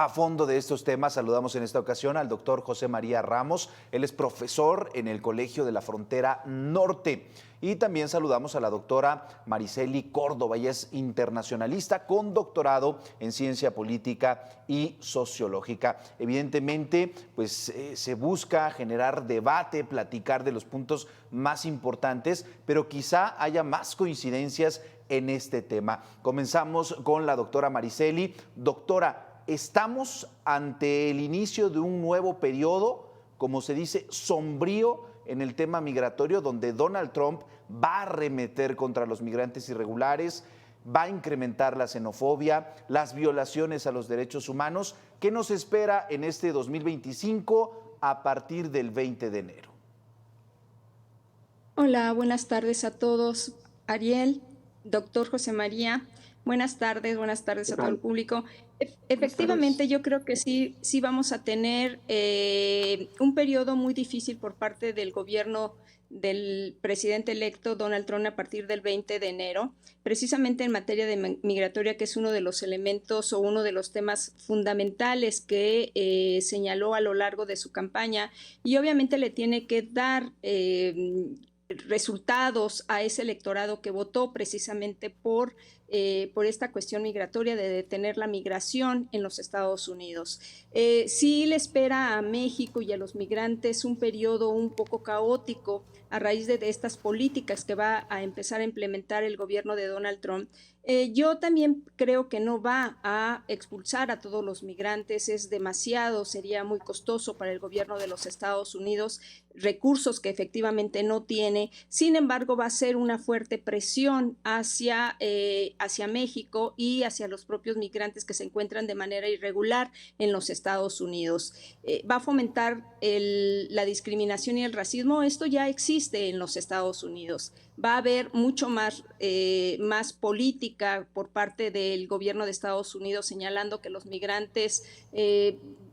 a fondo de estos temas, saludamos en esta ocasión al doctor José María Ramos. Él es profesor en el Colegio de la Frontera Norte. Y también saludamos a la doctora Mariceli Córdoba. Ella es internacionalista con doctorado en ciencia política y sociológica. Evidentemente, pues se busca generar debate, platicar de los puntos más importantes, pero quizá haya más coincidencias en este tema. Comenzamos con la doctora Mariceli. Doctora, ¿estamos ante el inicio de un nuevo periodo, como se dice, sombrío en el tema migratorio, donde Donald Trump va a arremeter contra los migrantes irregulares, va a incrementar la xenofobia, las violaciones a los derechos humanos? ¿Qué nos espera en este 2025 a partir del 20 de enero? Hola, buenas tardes a todos. Ariel, doctor José María, buenas tardes ¿Qué a todo el tal? público. Buenas tardes. Efectivamente, yo creo que sí vamos a tener un periodo muy difícil por parte del gobierno del presidente electo Donald Trump a partir del 20 de enero, precisamente en materia de migratoria, que es uno de los elementos o uno de los temas fundamentales que señaló a lo largo de su campaña, y obviamente le tiene que dar resultados a ese electorado que votó precisamente por esta cuestión migratoria de detener la migración en los Estados Unidos. Sí le espera a México y a los migrantes un periodo un poco caótico a raíz de estas políticas que va a empezar a implementar el gobierno de Donald Trump. Yo también creo que no va a expulsar a todos los migrantes, es demasiado, sería muy costoso para el gobierno de los Estados Unidos, recursos que efectivamente no tiene. Sin embargo, va a ser una fuerte presión hacia México y hacia los propios migrantes que se encuentran de manera irregular en los Estados Unidos. Va a fomentar la discriminación y el racismo. Esto ya existe en los Estados Unidos. Va a haber mucho más política por parte del gobierno de Estados Unidos señalando que los migrantes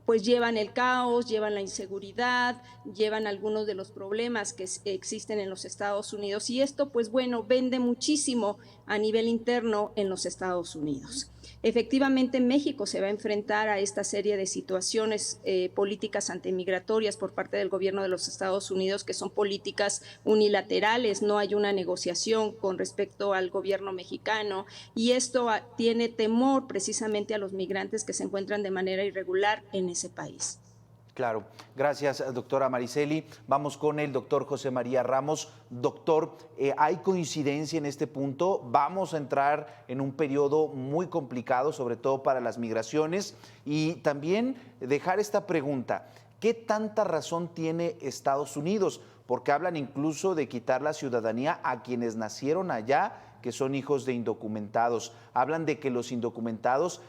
pues llevan el caos, llevan la inseguridad, llevan algunos de los problemas que existen en los Estados Unidos, y esto pues bueno, vende muchísimo a nivel interno en los Estados Unidos. Efectivamente, México se va a enfrentar a esta serie de situaciones políticas antimigratorias por parte del gobierno de los Estados Unidos, que son políticas unilaterales, no hay una negociación con respecto al gobierno mexicano, y esto tiene temor precisamente a los migrantes que se encuentran de manera irregular en ese país. Claro, gracias, doctora Mariceli. Vamos con el doctor José María Ramos. Doctor, ¿hay coincidencia en este punto? Vamos a entrar en un periodo muy complicado, sobre todo para las migraciones, y también dejar esta pregunta: ¿qué tanta razón tiene Estados Unidos? Porque hablan incluso de quitar la ciudadanía a quienes nacieron allá, que son hijos de indocumentados. Hablan de que los indocumentados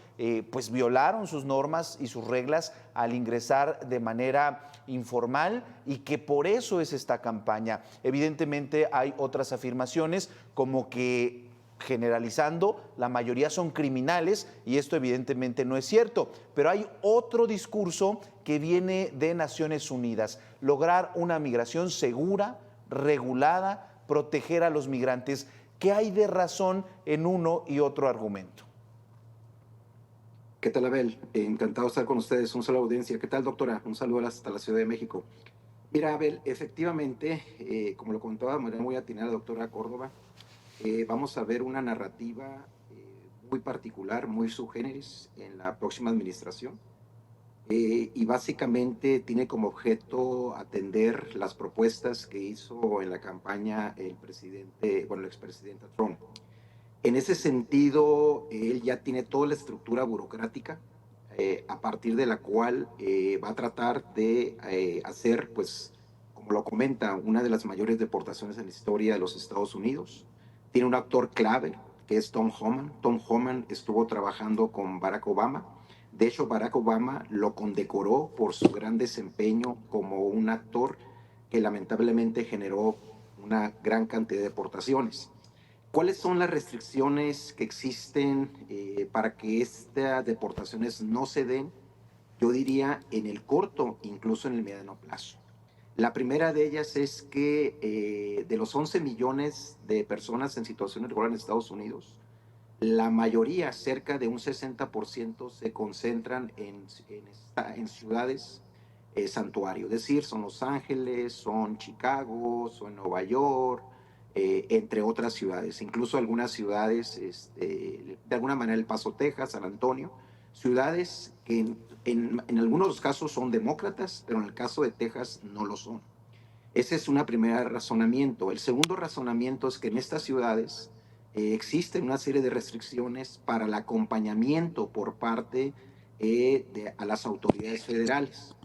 pues violaron sus normas y sus reglas al ingresar de manera informal, y que por eso es esta campaña. Evidentemente hay otras afirmaciones, como que, generalizando, la mayoría son criminales, y esto evidentemente no es cierto. Pero hay otro discurso que viene de Naciones Unidas: lograr una migración segura, regulada, proteger a los migrantes. ¿Qué hay de razón en uno y otro argumento? ¿Qué tal, Abel? Encantado de estar con ustedes. Un saludo a la audiencia. ¿Qué tal, doctora? Un saludo hasta la Ciudad de México. Mira, Abel, efectivamente, como lo contaba de manera muy atinada la doctora Córdoba, vamos a ver una narrativa muy particular, muy subgéneris en la próxima administración. Y básicamente tiene como objeto atender las propuestas que hizo en la campaña el presidente, bueno, el expresidente Trump. En ese sentido, él ya tiene toda la estructura burocrática a partir de la cual va a tratar de hacer, pues, como lo comenta, una de las mayores deportaciones en la historia de los Estados Unidos. Tiene un actor clave, que es Tom Homan. Tom Homan estuvo trabajando con Barack Obama. De hecho, Barack Obama lo condecoró por su gran desempeño como un actor que lamentablemente generó una gran cantidad de deportaciones. ¿Cuáles son las restricciones que existen para que estas deportaciones no se den? Yo diría en el corto, incluso en el mediano plazo. La primera de ellas es que de los 11 millones de personas en situación irregular en Estados Unidos, La mayoría, cerca de un 60%, se concentran en ciudades santuario, es decir, son Los Ángeles, son Chicago, son Nueva York, entre otras ciudades, incluso algunas ciudades, de alguna manera El Paso, Texas, San Antonio, ciudades que en algunos casos son demócratas, pero en el caso de Texas no lo son. Ese es un primer razonamiento. El segundo razonamiento es que en estas ciudades existen una serie de restricciones para el acompañamiento por parte a las autoridades federales.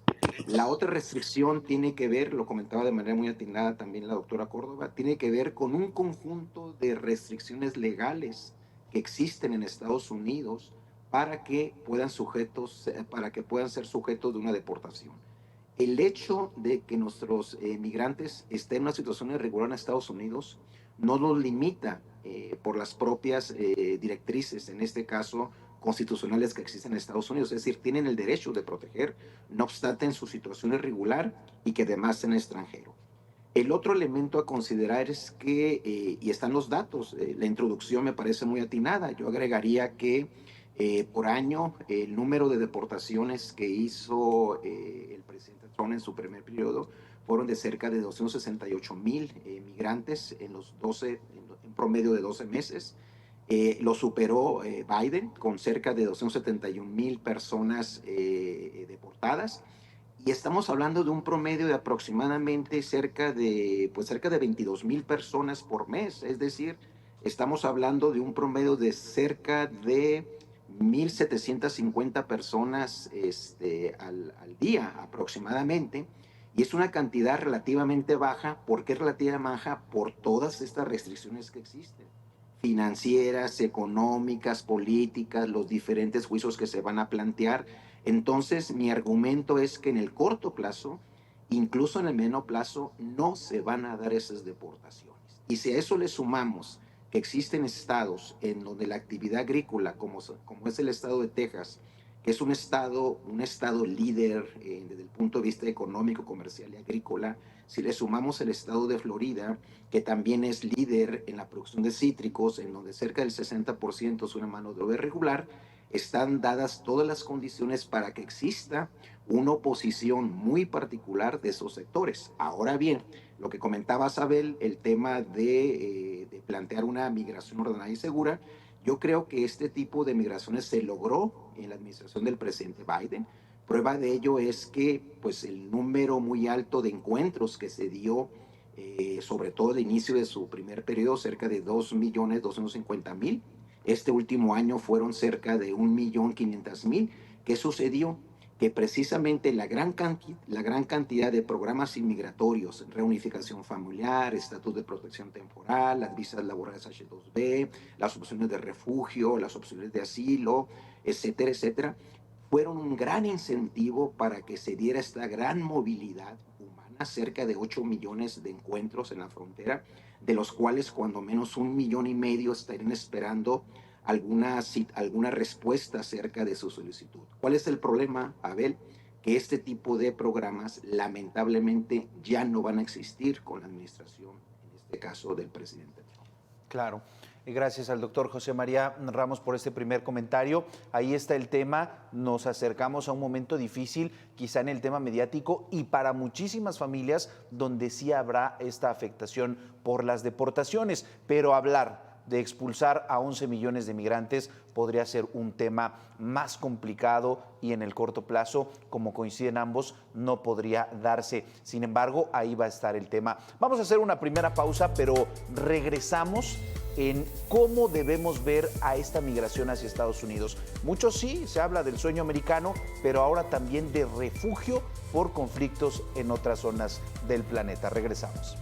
La otra restricción tiene que ver, lo comentaba de manera muy atinada también la doctora Córdoba, tiene que ver con un conjunto de restricciones legales que existen en Estados Unidos para que puedan ser sujetos de una deportación. El hecho de que nuestros migrantes estén en una situación irregular en Estados Unidos no los limita por las propias directrices, en este caso constitucionales que existen en Estados Unidos, es decir, tienen el derecho de proteger, no obstante en su situación irregular y que además en extranjero. El otro elemento a considerar es que, y están los datos, la introducción me parece muy atinada, yo agregaría que por año el número de deportaciones que hizo el presidente Trump en su primer periodo fueron de cerca de 268,000 migrantes en promedio de 12 meses. Lo superó Biden con cerca de 271,000 personas deportadas. Y estamos hablando de un promedio de aproximadamente cerca de 22,000 personas por mes. Es decir, estamos hablando de un promedio de cerca de 1,750 personas al día aproximadamente. Y es una cantidad relativamente baja. ¿Por qué relativamente baja? Por todas estas restricciones que existen, financieras, económicas, políticas, los diferentes juicios que se van a plantear. Entonces, mi argumento es que en el corto plazo, incluso en el mediano plazo, no se van a dar esas deportaciones. Y si a eso le sumamos que existen estados en donde la actividad agrícola, como es el estado de Texas, que es un estado líder desde el punto de vista económico, comercial y agrícola, si le sumamos el estado de Florida, que también es líder en la producción de cítricos, en donde cerca del 60% es una mano de obra irregular, están dadas todas las condiciones para que exista una oposición muy particular de esos sectores. Ahora bien, lo que comentaba Abel, el tema de plantear una migración ordenada y segura, yo creo que este tipo de migraciones se logró en la administración del presidente Biden. Prueba de ello es que pues, el número muy alto de encuentros que se dio, sobre todo al inicio de su primer periodo, cerca de 2,250,000. Este último año fueron cerca de 1,500,000. ¿Qué sucedió? Que precisamente la gran cantidad de programas inmigratorios, reunificación familiar, estatus de protección temporal, las visas laborales H-2B, las opciones de refugio, las opciones de asilo, etcétera, etcétera, fueron un gran incentivo para que se diera esta gran movilidad humana, cerca de 8 millones de encuentros en la frontera, de los cuales cuando menos 1,5 millones estarían esperando alguna respuesta acerca de su solicitud. ¿Cuál es el problema, Abel? Que este tipo de programas lamentablemente ya no van a existir con la administración, en este caso del presidente Trump. Claro. Gracias al doctor José María Ramos por este primer comentario. Ahí está el tema, nos acercamos a un momento difícil, quizá en el tema mediático y para muchísimas familias donde sí habrá esta afectación por las deportaciones, pero hablar de expulsar a 11 millones de migrantes podría ser un tema más complicado y en el corto plazo, como coinciden ambos, no podría darse. Sin embargo, ahí va a estar el tema. Vamos a hacer una primera pausa, pero regresamos en cómo debemos ver a esta migración hacia Estados Unidos. Mucho sí, se habla del sueño americano, pero ahora también de refugio por conflictos en otras zonas del planeta. Regresamos.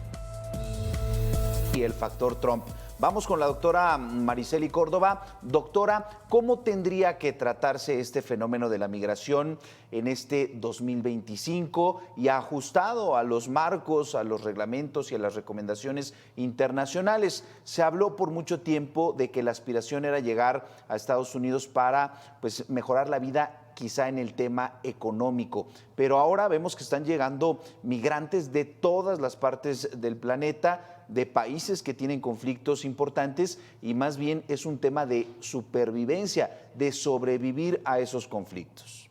Y el factor Trump. Vamos con la doctora Maricely Córdoba. Doctora, ¿cómo tendría que tratarse este fenómeno de la migración en este 2025 y ajustado a los marcos, a los reglamentos y a las recomendaciones internacionales? Se habló por mucho tiempo de que la aspiración era llegar a Estados Unidos para mejorar la vida quizá en el tema económico, pero ahora vemos que están llegando migrantes de todas las partes del planeta, de países que tienen conflictos importantes y más bien es un tema de supervivencia, de sobrevivir a esos conflictos.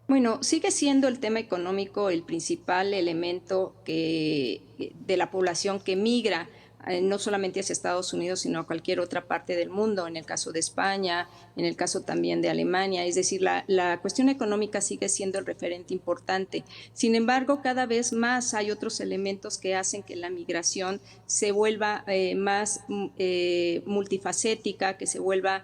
Bueno, sigue siendo el tema económico el principal elemento de la población que migra, no solamente hacia Estados Unidos, sino a cualquier otra parte del mundo, en el caso de España, en el caso también de Alemania. Es decir, la cuestión económica sigue siendo el referente importante. Sin embargo, cada vez más hay otros elementos que hacen que la migración se vuelva más multifacética, que se vuelva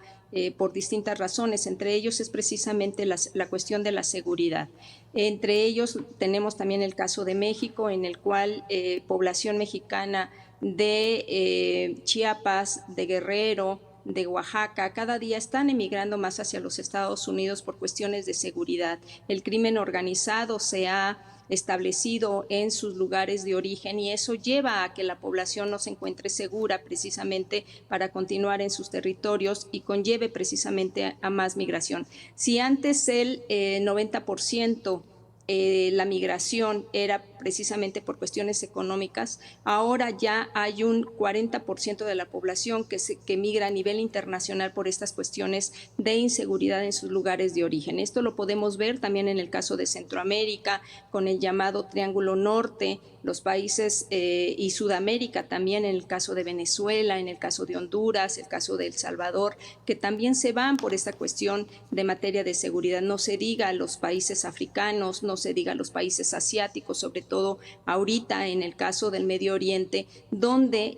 por distintas razones. Entre ellos es precisamente la cuestión de la seguridad. Entre ellos tenemos también el caso de México, en el cual población mexicana de Chiapas, de Guerrero, de Oaxaca, cada día están emigrando más hacia los Estados Unidos por cuestiones de seguridad. El crimen organizado se ha establecido en sus lugares de origen y eso lleva a que la población no se encuentre segura precisamente para continuar en sus territorios y conlleve precisamente a más migración. Si antes el 90% la migración era precisamente por cuestiones económicas, ahora ya hay un 40% de la población que migra a nivel internacional por estas cuestiones de inseguridad en sus lugares de origen. Esto lo podemos ver también en el caso de Centroamérica, con el llamado Triángulo Norte, los países y Sudamérica también, en el caso de Venezuela, en el caso de Honduras, el caso de El Salvador, que también se van por esta cuestión de materia de seguridad. No se diga a los países africanos, no se diga a los países asiáticos, sobre todo ahorita en el caso del Medio Oriente, donde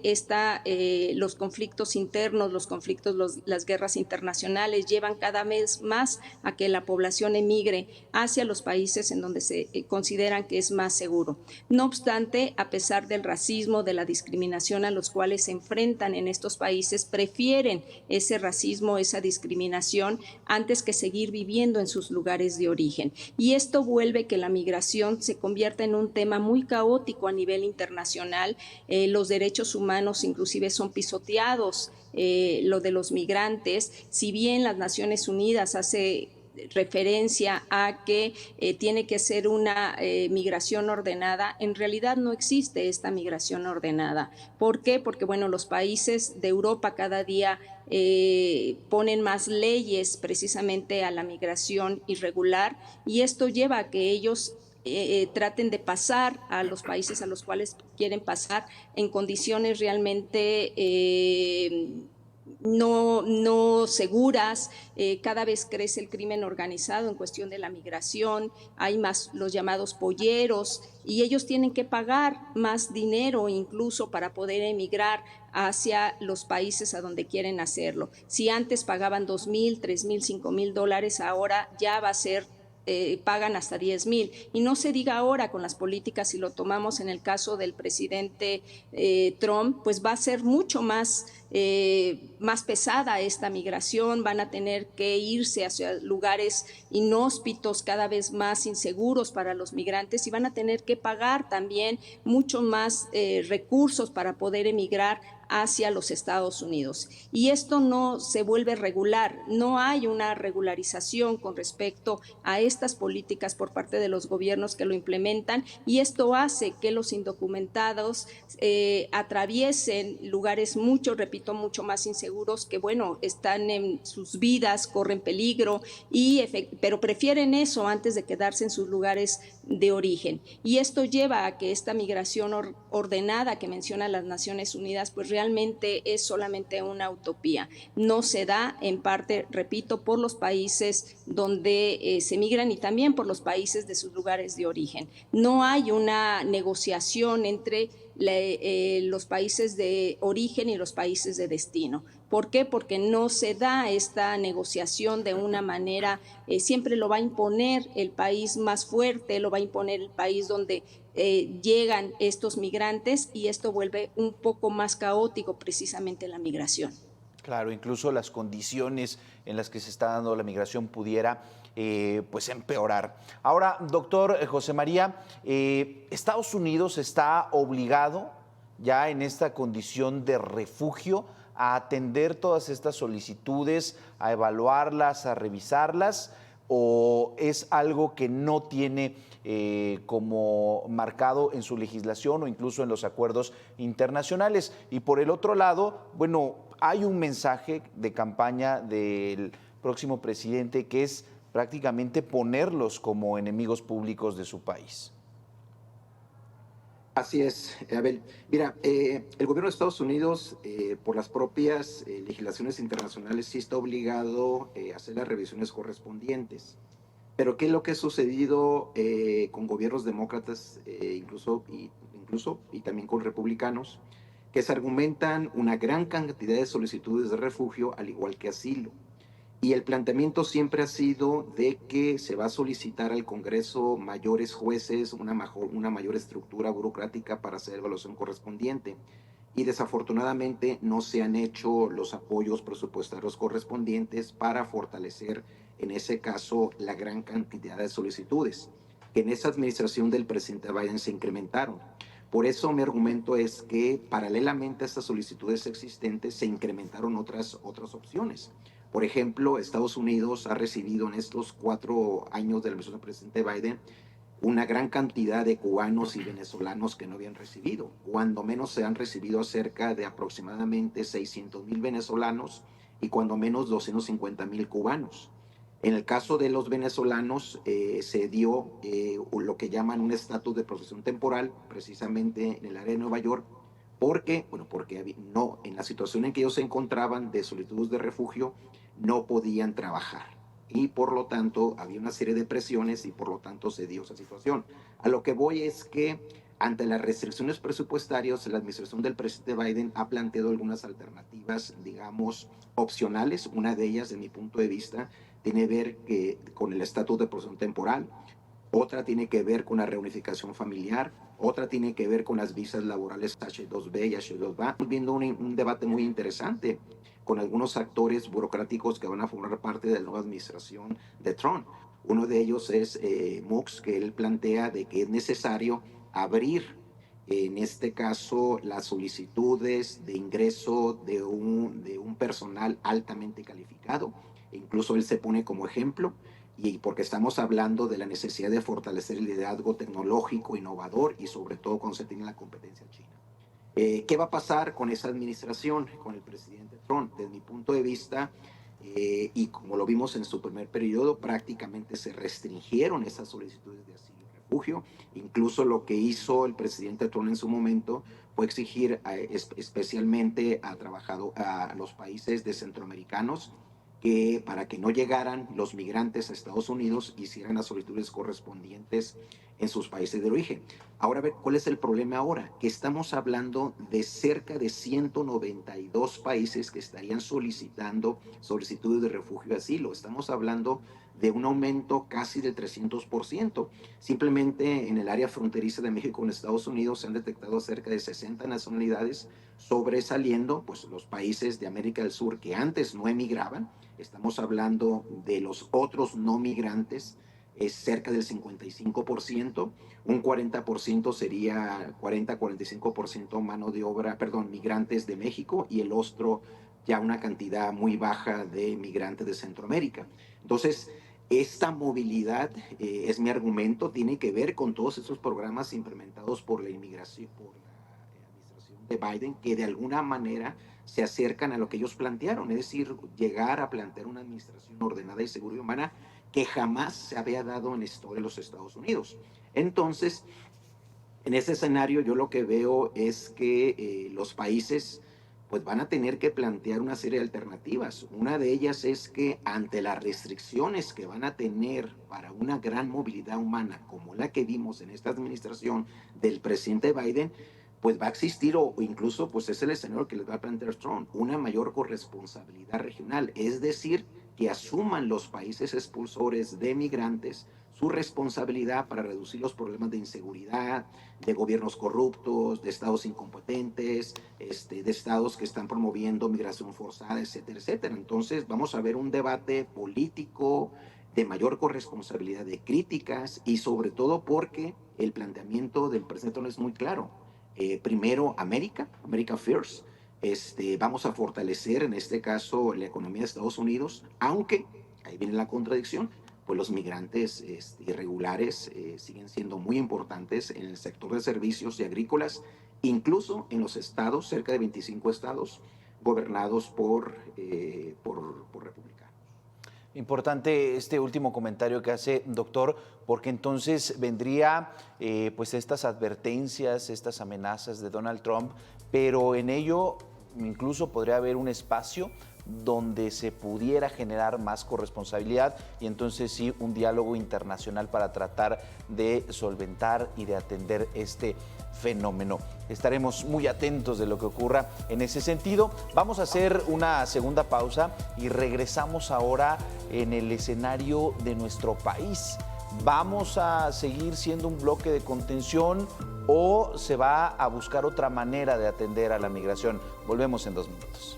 los conflictos internos, los conflictos, las guerras internacionales llevan cada vez más a que la población emigre hacia los países en donde se consideran que es más seguro. No obstante, a pesar del racismo, de la discriminación a los cuales se enfrentan en estos países, prefieren ese racismo, esa discriminación, antes que seguir viviendo en sus lugares de origen. Y esto vuelve que la migración se convierta en un tema muy caótico a nivel internacional. Los derechos humanos inclusive son pisoteados, lo de los migrantes. Si bien las Naciones Unidas hace referencia a que tiene que ser una migración ordenada, en realidad no existe esta migración ordenada. ¿Por qué? Porque bueno, los países de Europa cada día ponen más leyes precisamente a la migración irregular y esto lleva a que ellos traten de pasar a los países a los cuales quieren pasar en condiciones realmente no seguras. Cada vez crece el crimen organizado en cuestión de la migración, hay más los llamados polleros y ellos tienen que pagar más dinero incluso para poder emigrar hacia los países a donde quieren hacerlo. Si antes pagaban $2,000, $3,000, $5,000, ahora ya va a ser pagan hasta 10,000. Y no se diga ahora con las políticas, si lo tomamos en el caso del presidente Trump, pues va a ser mucho más pesada esta migración, van a tener que irse hacia lugares inhóspitos, cada vez más inseguros para los migrantes y van a tener que pagar también mucho más recursos para poder emigrar hacia los Estados Unidos. Y esto no se vuelve regular, no hay una regularización con respecto a estas políticas por parte de los gobiernos que lo implementan y esto hace que los indocumentados atraviesen lugares repito, mucho más inseguros que, bueno, están en sus vidas, corren peligro, pero prefieren eso antes de quedarse en sus lugares de origen. Y esto lleva a que esta migración ordenada que mencionan las Naciones Unidas, pues realmente es solamente una utopía. No se da en parte, repito, por los países donde se migran y también por los países de sus lugares de origen. No hay una negociación entre los países de origen y los países de destino. ¿Por qué? Porque no se da esta negociación de una manera, siempre lo va a imponer el país más fuerte, lo va a imponer el país donde llegan estos migrantes y esto vuelve un poco más caótico precisamente la migración. Claro, incluso las condiciones en las que se está dando la migración pudiera pues empeorar. Ahora, doctor José María, Estados Unidos está obligado ya en esta condición de refugio a atender todas estas solicitudes, a evaluarlas, a revisarlas, o es algo que no tiene como marcado en su legislación o incluso en los acuerdos internacionales? Y por el otro lado, bueno, hay un mensaje de campaña del próximo presidente que es prácticamente ponerlos como enemigos públicos de su país. Así es, Abel. Mira, el gobierno de Estados Unidos, por las propias legislaciones internacionales, sí está obligado a hacer las revisiones correspondientes. Pero ¿qué es lo que ha sucedido con gobiernos demócratas, incluso y también con republicanos, que se argumentan una gran cantidad de solicitudes de refugio, al igual que asilo? Y el planteamiento siempre ha sido de que se va a solicitar al Congreso mayores jueces, una mayor estructura burocrática para hacer evaluación correspondiente. Y desafortunadamente no se han hecho los apoyos presupuestarios correspondientes para fortalecer, en ese caso, la gran cantidad de solicitudes, que en esa administración del presidente Biden se incrementaron. Por eso mi argumento es que paralelamente a estas solicitudes existentes se incrementaron otras opciones. Por ejemplo, Estados Unidos ha recibido en estos 4 años de la administración del presidente Biden una gran cantidad de cubanos y venezolanos que no habían recibido. Cuando menos se han recibido cerca de aproximadamente 600,000 venezolanos y cuando menos 250,000 cubanos. En el caso de los venezolanos se dio lo que llaman un estatus de protección temporal, precisamente en el área de Nueva York, porque no, en la situación en que ellos se encontraban de solicitudes de refugio, no podían trabajar. Y por lo tanto había una serie de presiones y por lo tanto se dio esa situación. A lo que voy es que ante las restricciones presupuestarias, la administración del presidente Biden ha planteado algunas alternativas, digamos, opcionales. Una de ellas, de mi punto de vista, tiene que ver con el estatus de protección temporal. Otra tiene que ver con la reunificación familiar, otra tiene que ver con las visas laborales H2B y H2A. Estamos viendo un debate muy interesante con algunos actores burocráticos que van a formar parte de la nueva administración de Trump. Uno de ellos es Mux, que él plantea de que es necesario abrir, en este caso, las solicitudes de ingreso de un personal altamente calificado. E incluso él se pone como ejemplo, y porque estamos hablando de la necesidad de fortalecer el liderazgo tecnológico, innovador y sobre todo cuando se tiene la competencia china. ¿Qué va a pasar con esa administración, con el presidente Trump? Desde mi punto de vista, y como lo vimos en su primer periodo, prácticamente se restringieron esas solicitudes de asilo y refugio. Incluso lo que hizo el presidente Trump en su momento fue exigir especialmente a los países de centroamericanos que para que no llegaran los migrantes a Estados Unidos hicieran las solicitudes correspondientes en sus países de origen. Ahora, ¿cuál es el problema ahora? Que estamos hablando de cerca de 192 países que estarían solicitando solicitudes de refugio y asilo. Estamos hablando de un aumento casi del 300%. Simplemente en el área fronteriza de México con Estados Unidos se han detectado cerca de 60 nacionalidades, sobresaliendo pues, los países de América del Sur que antes no emigraban. Estamos hablando de los otros no migrantes, es cerca del 55%, un 40% sería 40-45% mano de obra, migrantes de México y el otro ya una cantidad muy baja de migrantes de Centroamérica. Entonces, esta movilidad, es mi argumento, tiene que ver con todos esos programas implementados por la administración de Biden, que de alguna manera se acercan a lo que ellos plantearon, es decir, llegar a plantear una administración ordenada y segura y humana que jamás se había dado en la historia de los Estados Unidos. Entonces, en ese escenario yo lo que veo es que los países pues van a tener que plantear una serie de alternativas. Una de ellas es que ante las restricciones que van a tener para una gran movilidad humana como la que vimos en esta administración del presidente Biden, pues va a existir o incluso pues es el escenario que les va a plantear Trump, una mayor corresponsabilidad regional, es decir, que asuman los países expulsores de migrantes su responsabilidad para reducir los problemas de inseguridad, de gobiernos corruptos, de estados incompetentes, de estados que están promoviendo migración forzada, etcétera, etcétera. Entonces vamos a ver un debate político de mayor corresponsabilidad, de críticas y sobre todo porque el planteamiento del presidente no es muy claro. Primero, America First. Vamos a fortalecer en este caso la economía de Estados Unidos, aunque, ahí viene la contradicción, pues los migrantes irregulares siguen siendo muy importantes en el sector de servicios y agrícolas, incluso en los estados, cerca de 25 estados, gobernados por republicanos. Importante este último comentario que hace, doctor, porque entonces vendría pues estas advertencias, estas amenazas de Donald Trump, pero en ello incluso podría haber un espacio donde se pudiera generar más corresponsabilidad y entonces sí un diálogo internacional para tratar de solventar y de atender este fenómeno. Estaremos muy atentos de lo que ocurra en ese sentido. Vamos a hacer una segunda pausa y regresamos ahora en el escenario de nuestro país. ¿Vamos a seguir siendo un bloque de contención o se va a buscar otra manera de atender a la migración? Volvemos en 2 minutos.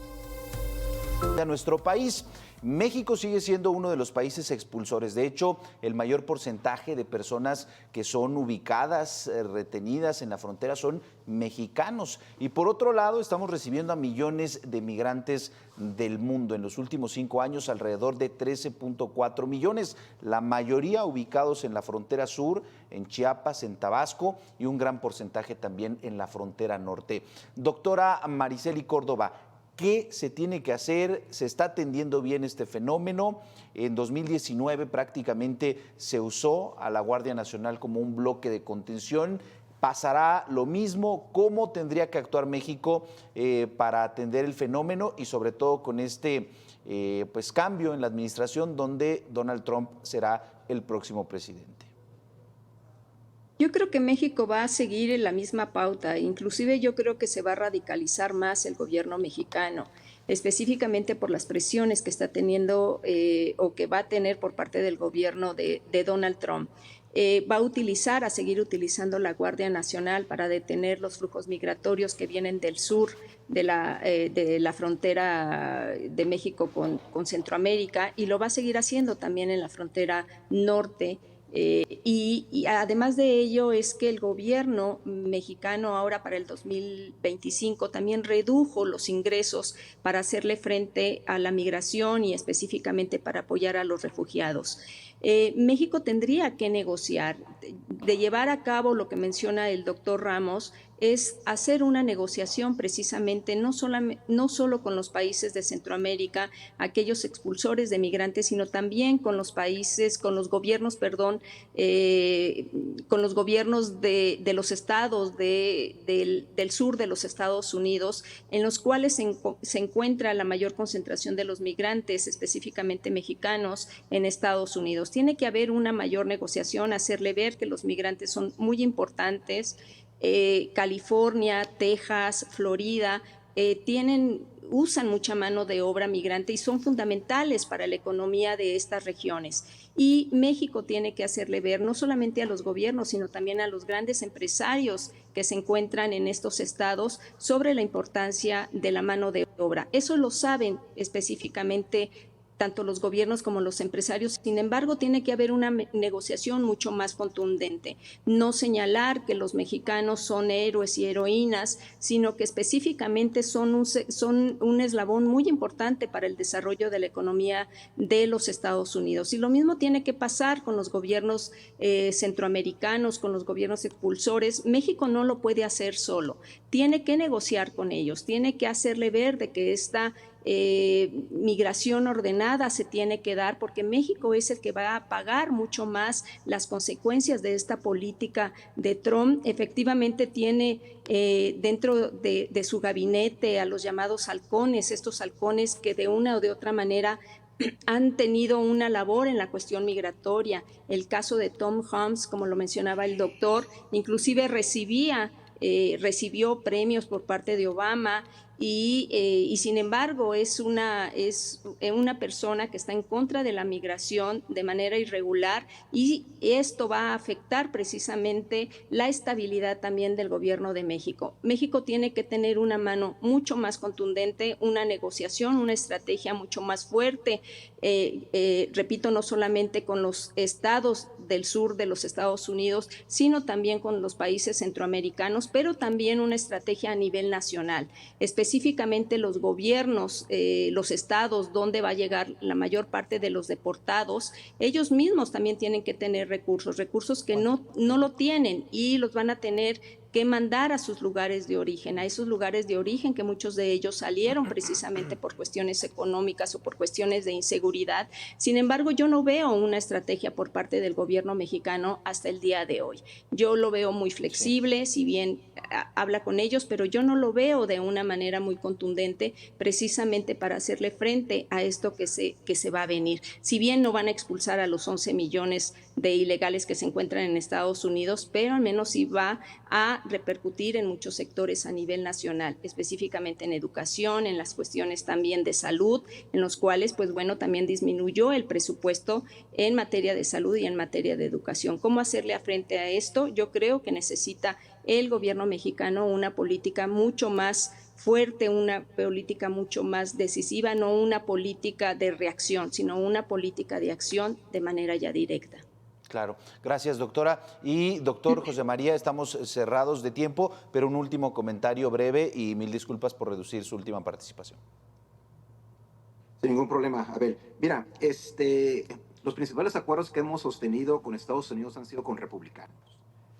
A nuestro país, México sigue siendo uno de los países expulsores. De hecho, el mayor porcentaje de personas que son ubicadas, retenidas en la frontera son mexicanos. Y por otro lado, estamos recibiendo a millones de migrantes del mundo. En los últimos 5 años, alrededor de 13.4 millones, la mayoría ubicados en la frontera sur, en Chiapas, en Tabasco, y un gran porcentaje también en la frontera norte. Doctora Maricely Córdoba, ¿qué se tiene que hacer? ¿Se está atendiendo bien este fenómeno? En 2019 prácticamente se usó a la Guardia Nacional como un bloque de contención. ¿Pasará lo mismo? ¿Cómo tendría que actuar México para atender el fenómeno y sobre todo con este pues cambio en la administración donde Donald Trump será el próximo presidente? Yo creo que México va a seguir en la misma pauta, inclusive yo creo que se va a radicalizar más el gobierno mexicano, específicamente por las presiones que está teniendo o que va a tener por parte del gobierno de Donald Trump. Va a seguir utilizando la Guardia Nacional para detener los flujos migratorios que vienen del sur de la frontera de México con Centroamérica, y lo va a seguir haciendo también en la frontera norte. Y además de ello es que el gobierno mexicano ahora para el 2025 también redujo los ingresos para hacerle frente a la migración y específicamente para apoyar a los refugiados. México tendría que negociar, de llevar a cabo lo que menciona el doctor Ramos, es hacer una negociación precisamente no solo con los países de Centroamérica, aquellos expulsores de migrantes, sino también con los países, con los gobiernos, con los gobiernos de los estados del sur de los Estados Unidos, en los cuales se encuentra la mayor concentración de los migrantes, específicamente mexicanos, en Estados Unidos. Tiene que haber una mayor negociación, hacerle ver que los migrantes son muy importantes. California, Texas, Florida, usan mucha mano de obra migrante y son fundamentales para la economía de estas regiones. Y México tiene que hacerle ver no solamente a los gobiernos, sino también a los grandes empresarios que se encuentran en estos estados sobre la importancia de la mano de obra. Eso lo saben específicamente tanto los gobiernos como los empresarios. Sin embargo, tiene que haber una negociación mucho más contundente. No señalar que los mexicanos son héroes y heroínas, sino que específicamente son un eslabón muy importante para el desarrollo de la economía de los Estados Unidos. Y lo mismo tiene que pasar con los gobiernos centroamericanos, con los gobiernos expulsores. México no lo puede hacer solo. Tiene que negociar con ellos, tiene que hacerle ver de que esta migración ordenada se tiene que dar, porque México es el que va a pagar mucho más las consecuencias de esta política de Trump. Efectivamente tiene dentro de su gabinete a los llamados halcones, estos halcones que de una o de otra manera han tenido una labor en la cuestión migratoria. El caso de Tom Holmes, como lo mencionaba el doctor, inclusive recibió premios por parte de Obama y sin embargo es una persona que está en contra de la migración de manera irregular, y esto va a afectar precisamente la estabilidad también del gobierno de México. México tiene que tener una mano mucho más contundente, una negociación, una estrategia mucho más fuerte, repito, no solamente con los estados del sur de los Estados Unidos, sino también con los países centroamericanos, pero también una estrategia a nivel nacional, específicamente específicamente los gobiernos, los estados donde va a llegar la mayor parte de los deportados, ellos mismos también tienen que tener recursos que no lo tienen y los van a tener que mandar a sus lugares de origen, a esos lugares de origen que muchos de ellos salieron precisamente por cuestiones económicas o por cuestiones de inseguridad. Sin embargo, yo no veo una estrategia por parte del gobierno mexicano hasta el día de hoy. Yo lo veo muy flexible, si bien habla con ellos, pero yo no lo veo de una manera muy contundente precisamente para hacerle frente a esto que se va a venir. Si bien no van a expulsar a los 11 millones de ilegales que se encuentran en Estados Unidos, pero al menos sí va a repercutir en muchos sectores a nivel nacional, específicamente en educación, en las cuestiones también de salud, en los cuales, pues bueno, también disminuyó el presupuesto en materia de salud y en materia de educación. ¿Cómo hacerle frente a esto? Yo creo que necesita el gobierno mexicano una política mucho más fuerte, una política mucho más decisiva, no una política de reacción, sino una política de acción de manera ya directa. Claro, gracias doctora. Y doctor José María, estamos cerrados de tiempo, pero un último comentario breve y mil disculpas por reducir su última participación. Sin ningún problema. A ver, mira, los principales acuerdos que hemos sostenido con Estados Unidos han sido con republicanos.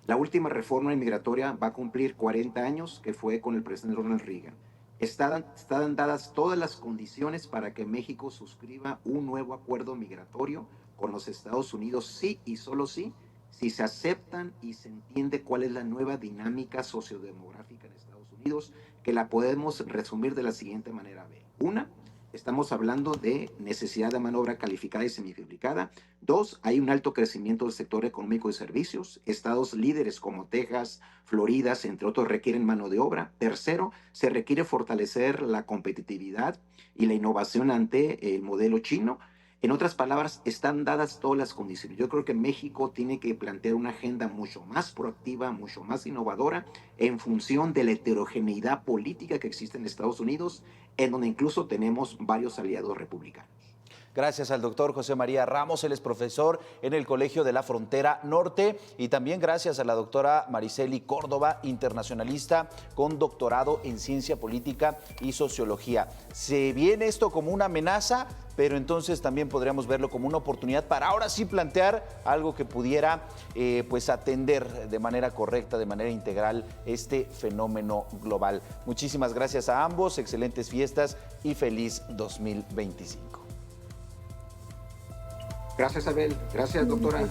La última reforma inmigratoria va a cumplir 40 años, que fue con el presidente Ronald Reagan. Están dadas todas las condiciones para que México suscriba un nuevo acuerdo migratorio con los Estados Unidos, sí y solo sí, si se aceptan y se entiende cuál es la nueva dinámica sociodemográfica en Estados Unidos, que la podemos resumir de la siguiente manera. Una, estamos hablando de necesidad de mano de obra calificada y semificada. Dos, hay un alto crecimiento del sector económico y servicios. Estados líderes como Texas, Florida, entre otros, requieren mano de obra. Tercero, se requiere fortalecer la competitividad y la innovación ante el modelo chino. En otras palabras, están dadas todas las condiciones. Yo creo que México tiene que plantear una agenda mucho más proactiva, mucho más innovadora, en función de la heterogeneidad política que existe en Estados Unidos, en donde incluso tenemos varios aliados republicanos. Gracias al doctor José María Ramos, él es profesor en el Colegio de la Frontera Norte, y también gracias a la doctora Maricely Córdova, internacionalista con doctorado en Ciencia Política y Sociología. Se viene esto como una amenaza, pero entonces también podríamos verlo como una oportunidad para ahora sí plantear algo que pudiera pues atender de manera correcta, de manera integral este fenómeno global. Muchísimas gracias a ambos, excelentes fiestas y feliz 2025. Gracias, Abel. Gracias, doctora.